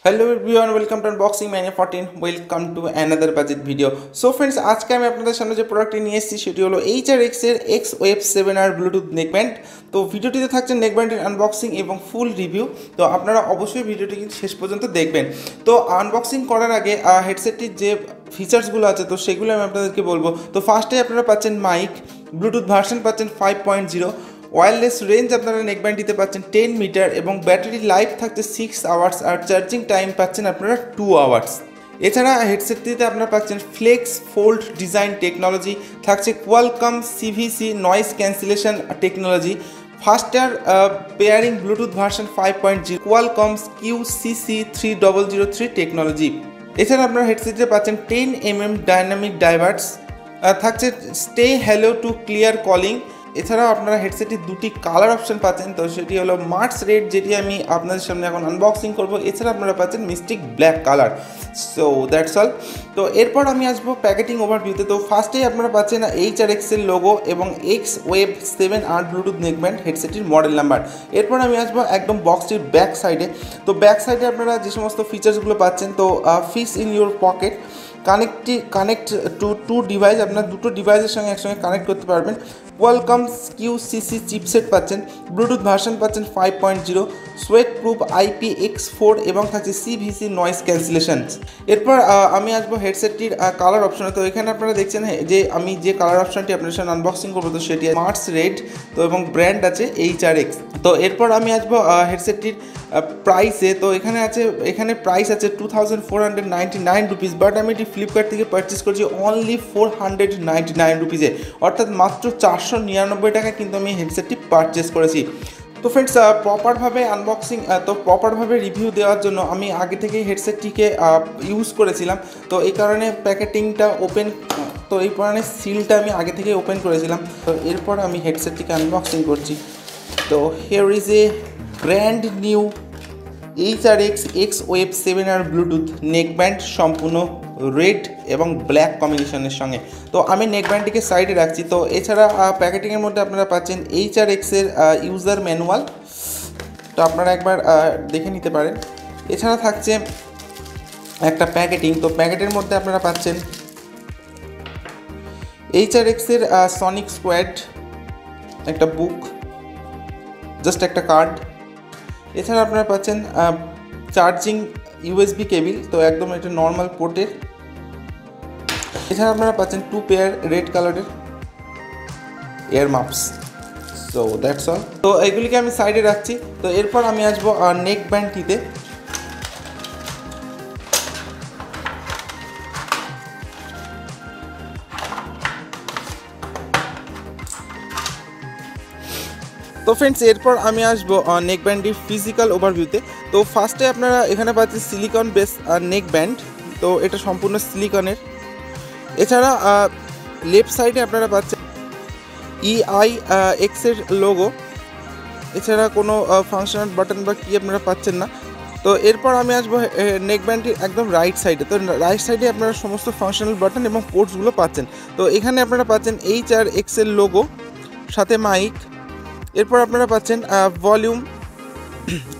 Hello everyone welcome to unboxing menu 14 welcome to another budget video. So friends आज के আপনাদের সামনে যে প্রোডাক্টটি নিয়ে এসেছি সেটি হলো HRX এর X-Wave 7R ব্লুটুথ নেকব্যান্ড। তো ভিডিওটিতে থাকছে নেকব্যান্ডের আনবক্সিং এবং ফুল রিভিউ। তো আপনারা অবশ্যই ভিডিওটি কিন্তু শেষ পর্যন্ত দেখবেন। তো আনবক্সিং করার আগে হেডসেটটির যে ফিচার্সগুলো আছে তো সেগুলো আমি আপনাদেরকে বলবো। তো ফার্স্টে আপনারা পাচ্ছেন মাইক, ব্লুটুথ ভার্সন পাচ্ছেন 5.0, ওয়্যারলেস রেঞ্জ আপনারা নেকব্যান্ডটিতে পাচ্ছেন 10 মিটার এবং ব্যাটারি লাইফ থাকছে 6 আওয়ার্স আর চার্জিং টাইম পাচ্ছেন আপনারা 2 আওয়ার্স। এছাড়া হেডসেটটিতে আপনারা পাচ্ছেন ফ্লেক্স ফোল্ড ডিজাইন টেকনোলজি, থাকছে Qualcomm CVC noise cancellation technology, faster pairing Bluetooth version 5.0, Qualcomm QCC 3003 technology. এছাড়া আপনারা হেডসেটে পাচ্ছেন 10mm ডাইনামিক ডাইভার্স, থাকছে stay hello to clear calling. এছাড়াও আপনারা হেডসেটটির দুটি কালার অপশন পাচ্ছেন, তো সেটি হলো মার্স রেড যেটি আমি আপনাদের সামনে এখন আনবক্সিং করব। এছাড়া আপনারা পাচ্ছেন mystic black colour. So that's all. তো এরপর আমি আসবো প্যাকেটিং ওভারভিউতে। তো ফার্স্টেই আপনারা পাচ্ছেন HRX এর লোগো এবং X-Wave 7R ব্লুটুথ নেকব্যান্ড হেডসেটটির মডেল নাম্বার। এরপর আমি আসবো একদম বক্সটির ব্যাক সাইডে। তো ব্যাক সাইডে আপনারা যে সমস্ত ফিচার্সগুলো পাচ্ছেন, তো fits in your pocket, connect to two device, আপনার দুটো ডিভাইসের সঙ্গে একসঙ্গে কানেক্ট করতে পারবেন। কোয়ালকম QCC চিপসেট পাচ্ছেন, ব্লুটুথ ভার্সন পাচ্ছেন 5.0, সোয়েট প্রুফ IPX4 এবং থাকছে CVC নয়েজ ক্যান্সেলেশন। এরপর আমি আসবো হেডসেটটির কালার অপশনে। তো এখানে আপনারা দেখছেন যে আমি যে কালার অপশনটি আপনার সাথে আনবক্সিং করবো তো সেটি মার্স রেড, তো এবং ব্র্যান্ড আছে HRX। তো এরপর আমি আসবো হেডসেটটির প্রাইসে। তো এখানে প্রাইস আছে 2499 রুপিস, বাট আমি এটি ফ্লিপকার্ট থেকে পারচেস করছি অনলি 499 রুপিসে, অর্থাৎ মাত্র 499 টাকা কিন্তু আমি হেডসেটটি পারচেস করেছি। তো ফ্রেন্ডস প্রপারভাবে আনবক্সিং প্রপারভাবে রিভিউ দেওয়ার জন্য আমি আগে থেকেই হেডসেটটিকে ইউজ করেছিলাম, তো এই কারণে প্যাকেটিংটা ওপেন, তো এই কারণে সিলটা আমি আগে থেকেই ওপেন করেছিলাম। তো এরপর আমি হেডসেটটিকে আনবক্সিং করছি। তো here is a brand new HRX X-Wave 7R Bluetooth neckband, সম্পূর্ণ রেড এবং ব্ল্যাক কম্বিনেশনের সঙ্গে। তো আমি নেকব্যান্ডটিকে সাইডে রাখছি। তো এছাড়া প্যাকেটিংয়ের মধ্যে আপনারা পাচ্ছেন HRX এর ইউজার ম্যানুয়াল, তো আপনারা একবার দেখে নিতে পারেন। এছাড়া থাকছে একটা প্যাকেটিং, তো প্যাকেটের মধ্যে আপনারা পাচ্ছেন HRX এর সনিক স্কোয়াড, একটা বুক, জাস্ট একটা কার্ড। এছাড়া আপনারা পাচ্ছেন চার্জিং USB কেবিল, তো একদম এটা নর্মাল পোর্টের। এছাড়া আপনারা পাচ্ছেন 2 পেয়ার রেড কালারের air MUPS. So that's all. তো এইগুলিকে আমি সাইডে রাখছি। তো এরপর আমি আসবো নেক ব্যান্ডটিতে। তো ফ্রেন্ডস এরপর আমি আসবো নেকব্যান্ডটির ফিজিক্যাল ওভারভিউতে। তো ফার্স্টে আপনারা এখানে পাচ্ছেন সিলিকন বেস নেকব্যান্ড, তো এটা সম্পূর্ণ সিলিকনের। এছাড়া লেফট সাইডে আপনারা পাচ্ছেন EIX এর লোগো। এছাড়া কোনো ফাংশনাল বাটন বা কি আপনারা পাচ্ছেন না। তো এরপর আমি আসবো নেকব্যান্ডটির একদম রাইট সাইডে। তো রাইট সাইডে আপনারা সমস্ত ফাংশনাল বাটন এবং পোর্টসগুলো পাচ্ছেন। তো এখানে আপনারা পাচ্ছেন HRX এর লোগো, সাথে মাইক। এরপর আপনারা পাচ্ছেন ভলিউম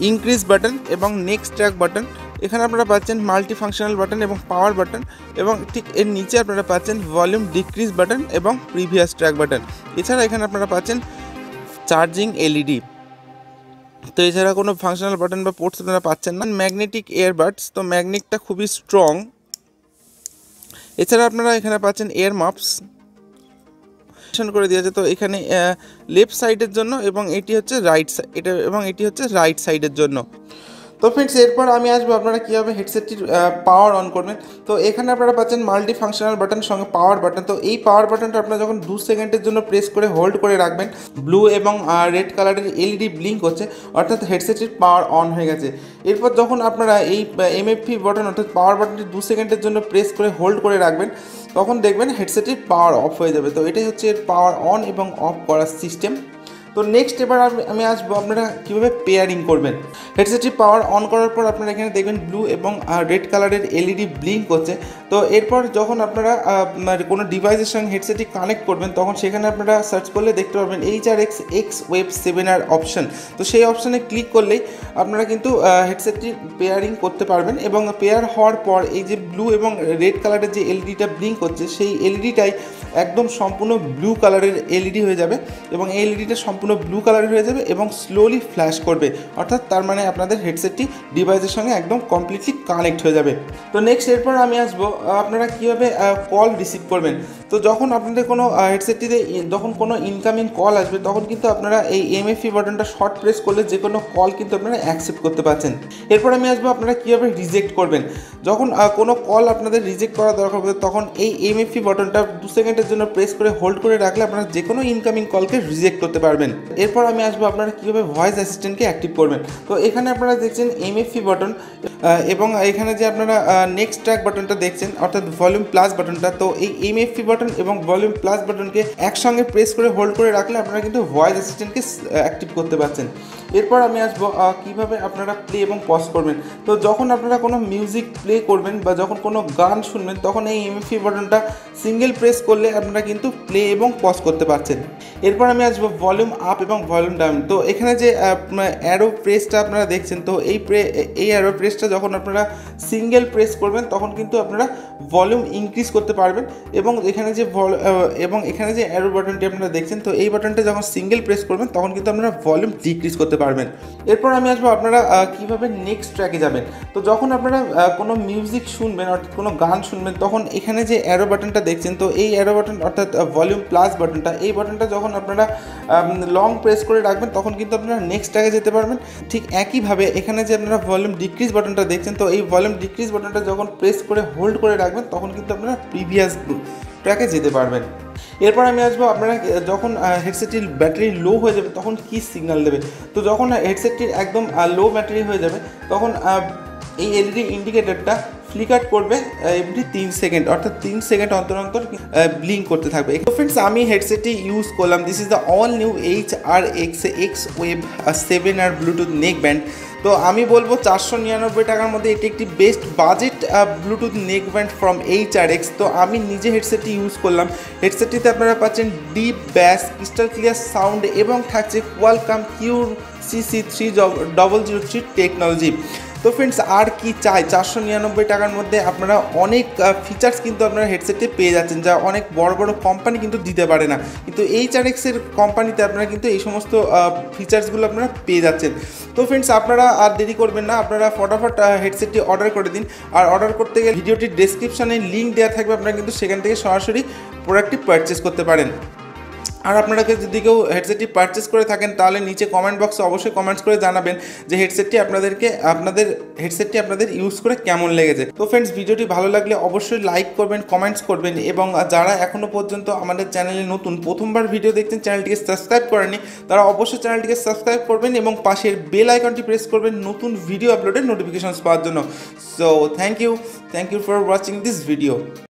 ইনক্রিজ বাটন এবং নেক্সট ট্র্যাক বাটন। এখানে আপনারা পাচ্ছেন মাল্টি ফাংশনাল বাটন এবং পাওয়ার বাটন, এবং ঠিক এর নিচে আপনারা পাচ্ছেন ভলিউম ডিক্রিজ বাটন এবং প্রিভিয়াস ট্র্যাক বাটন। এছাড়া এখানে আপনারা পাচ্ছেন চার্জিং LED। তো এছাড়া কোনো ফাংশনাল বাটন বা পোর্টস আপনারা পাচ্ছেন না। ম্যাগনেটিক এয়ারবাডস, তো ম্যাগনেটটা খুবই স্ট্রং। এছাড়া আপনারা এখানে পাচ্ছেন এয়ার মাপস করে দিয়েছে। তো এখানে লেফট সাইডের জন্য এবং এটি হচ্ছে রাইট সাইডের জন্য। তো ফ্রেন্ডস এরপর আমি আসবো আপনারা কীভাবে হেডসেটটির পাওয়ার অন করবেন। তো এখানে আপনারা পাচ্ছেন মাল্টি ফাংশনাল বাটন সঙ্গে পাওয়ার বাটন। তো এই পাওয়ার বাটনটা আপনারা যখন 2 সেকেন্ডের জন্য প্রেস করে হোল্ড করে রাখবেন, ব্লু এবং রেড কালারের LED ব্লিঙ্ক হচ্ছে, অর্থাৎ হেডসেটটির পাওয়ার অন হয়ে গেছে। এরপর যখন আপনারা এই MFP বাটন অর্থাৎ পাওয়ার বাটনটি 2 সেকেন্ডের জন্য প্রেস করে হোল্ড করে রাখবেন, তখন দেখবেন হেডসেটটির পাওয়ার অফ হয়ে যাবে। তো এটাই হচ্ছে এর পাওয়ার অন এবং অফ করার সিস্টেম। তো নেক্সট এবার আমি আসবো আপনারা কীভাবে পেয়ারিং করবেন। হেডসেটটি পাওয়ার অন করার পর আপনারা এখানে দেখবেন ব্লু এবং রেড কালারের এলইডি ব্লিঙ্ক করছে। তো এরপর যখন আপনারা কোনো ডিভাইসের সঙ্গে হেডসেটটি কানেক্ট করবেন তখন সেখানে আপনারা সার্চ করলে দেখতে পারবেন HRX X-Wave 7R অপশন। তো সেই অপশানে ক্লিক করলেই আপনারা কিন্তু হেডসেটটি পেয়ারিং করতে পারবেন এবং পেয়ার হওয়ার পর এই যে ব্লু এবং রেড কালারের যে এলইডিটা ব্লিঙ্ক করছে সেই এলইডিটাই একদম সম্পূর্ণ ব্লু কালারের এলইডি হয়ে যাবে এবং এই এলইডিটা সম্পূর্ণ ব্লু কালারের হয়ে যাবে এবং স্লোলি ফ্ল্যাশ করবে, অর্থাৎ তার মানে আপনাদের হেডসেটটি ডিভাইসের সঙ্গে একদম কমপ্লিটলি কানেক্ট হয়ে যাবে। তো নেক্সট এরপর আমি আসবো আপনারা কীভাবে কল রিসিভ করবেন। তো যখন আপনাদের কোনো হেডসেটটিতে যখন কোনো ইনকামিং কল আসবে তখন কিন্তু আপনারা এই MFE বাটনটা শর্ট প্রেস করলে যে কোনো কল কিন্তু আপনারা অ্যাকসেপ্ট করতে পারছেন। এরপর আমি আসবো আপনারা কীভাবে রিজেক্ট করবেন। যখন কোনো কল আপনাদের রিজেক্ট করা দরকার হবে তখন এই MFE বাটনটা 2 সেকেন্ডের জন্য প্রেস করে হোল্ড করে রাখলে আপনারা যে কোনো ইনকামিং কলকে রিজেক্ট করতে পারবেন। এরপর আমি আসবো আপনারা কীভাবে ভয়েস অ্যাসিস্ট্যান্টকে অ্যাক্টিভ করবেন। তো এখানে আপনারা দেখছেন MFE বাটন এবং এখানে যে আপনারা নেক্সট ট্র্যাক বাটনটা দেখছেন অর্থাৎ ভলিউম প্লাস বাটনটা। তো এই MFE বাটন এবং ভলিউম প্লাস বাটনকে একসঙ্গে প্রেস করে হোল্ড করে রাখলে আপনারা কিন্তু ভয়েস অ্যাসিস্ট্যান্টকে অ্যাক্টিভ করতে পারছেন। এরপর আমি আসবো কীভাবে আপনারা প্লে এবং পজ করবেন। তো যখন আপনারা কোনো মিউজিক প্লে করবেন বা যখন কোনো গান শুনবেন তখন এই MFE বাটনটা সিঙ্গেল প্রেস করলে আপনারা কিন্তু প্লে এবং পজ করতে পারছেন। এরপর আমি আসবো ভলিউম আপ এবং ভলিউম ডাউন। তো এখানে যে অ্যারো প্রেসটা আপনারা দেখছেন, তো এই অ্যারো প্রেসটা যখন আপনারা সিঙ্গেল প্রেস করবেন তখন কিন্তু আপনারা ভলিউম ইনক্রিজ করতে পারবেন এবং এখানে যে অ্যারো বাটনটি আপনারা দেখছেন, তো এই বাটনটা যখন সিঙ্গেল প্রেস করবেন তখন কিন্তু আপনারা ভলিউম ডিক্রিজ করতে পারবেন। এরপর আমি আসবো আপনারা কীভাবে নেক্সট ট্র্যাকে যাবেন। তো যখন আপনারা কোনো মিউজিক শুনবেন অর্থাৎ কোনো গান শুনবেন তখন এখানে যে অ্যারো বাটনটা দেখছেন, তো এই অ্যারো বাটন অর্থাৎ ভলিউম প্লাস বাটনটা, এই বাটনটা যখন আপনারা লং প্রেস করে রাখবেন তখন কিন্তু আপনারা নেক্সট ট্র্যাকে যেতে পারবেন। ঠিক একইভাবে এখানে যে আপনারা ভলিউম ডিক্রিজ বাটনটা দেখছেন, তো এই ভলিউম ডিক্রিজ বাটনটা যখন প্রেস করে হোল্ড করে রাখবেন তখন কিন্তু আপনারা প্রিভিয়াস ট্র্যাকে যেতে পারবেন। এরপর আমি আসবো আপনারা যখন হেডসেটটির ব্যাটারি লো হয়ে যাবে তখন কী সিগন্যাল দেবে। তো যখন হেডসেটটির একদম লো ব্যাটারি হয়ে যাবে তখন এই এলইডি ইন্ডিকেটরটা ফ্লিকার করবে এভরি 3 সেকেন্ড, অর্থাৎ 3 সেকেন্ড অন্তর অন্তর ব্লিঙ্ক করতে থাকবে। তো ফ্রেন্ডস আমি হেডসেটটি ইউজ করলাম। This is the all new HRX X-Wave 7R Bluetooth neck band. তো আমি বলবো 499 টাকার মধ্যে এটি একটি best budget Bluetooth neck band from HRX। তো আমি নিজে হেডসেটটি ইউজ করলাম। হেডসেটটিতে আপনারা পাচ্ছেন ডিপ ব্যাস, ক্রিস্টাল ক্লিয়ার সাউন্ড এবং থাকছে Qualcomm QCC 3003 টেকনোলজি। তো ফ্রেন্ডস আর কি চাই, 499 টাকার মধ্যে আপনারা অনেক ফিচার্স কিন্তু আপনারা হেডসেটে পেয়ে যাচ্ছেন যা অনেক বড় বড় কোম্পানি কিন্তু দিতে পারে না, কিন্তু HRX এর কোম্পানিতে আপনারা কিন্তু এই সমস্ত ফিচার্সগুলো আপনারা পেয়ে যাচ্ছেন। তো ফ্রেন্ডস আপনারা আর দেরি করবেন না, আপনারা ফটাফট হেডসেটটি অর্ডার করে দিন। আর অর্ডার করতে গেলে ভিডিওটির ডেসক্রিপশানে লিঙ্ক দেওয়া থাকবে, আপনারা কিন্তু সেখান থেকে সরাসরি প্রোডাক্টটি পারচেস করতে পারেন। আর আপনারা যদি কেউ হেডসেটটি পারচেস করে থাকেন তাহলে নিচে কমেন্ট বক্সে অবশ্যই কমেন্টস করে জানাবেন যে হেডসেটটি আপনাদের ইউজ করে কেমন লেগেছে। তো ফ্রেন্ডস ভিডিওটি ভালো লাগলে অবশ্যই লাইক করবেন, কমেন্টস করবেন এবং যারা এখনও পর্যন্ত আমাদের চ্যানেলে নতুন প্রথমবার ভিডিও দেখছেন, চ্যানেলটিকে সাবস্ক্রাইব করেননি, তারা অবশ্যই চ্যানেলটিকে সাবস্ক্রাইব করবেন এবং পাশের বেল আইকনটি প্রেস করবেন নতুন ভিডিও আপলোডের নোটিফিকেশনস পাওয়ার জন্য। So thank you for watching this video.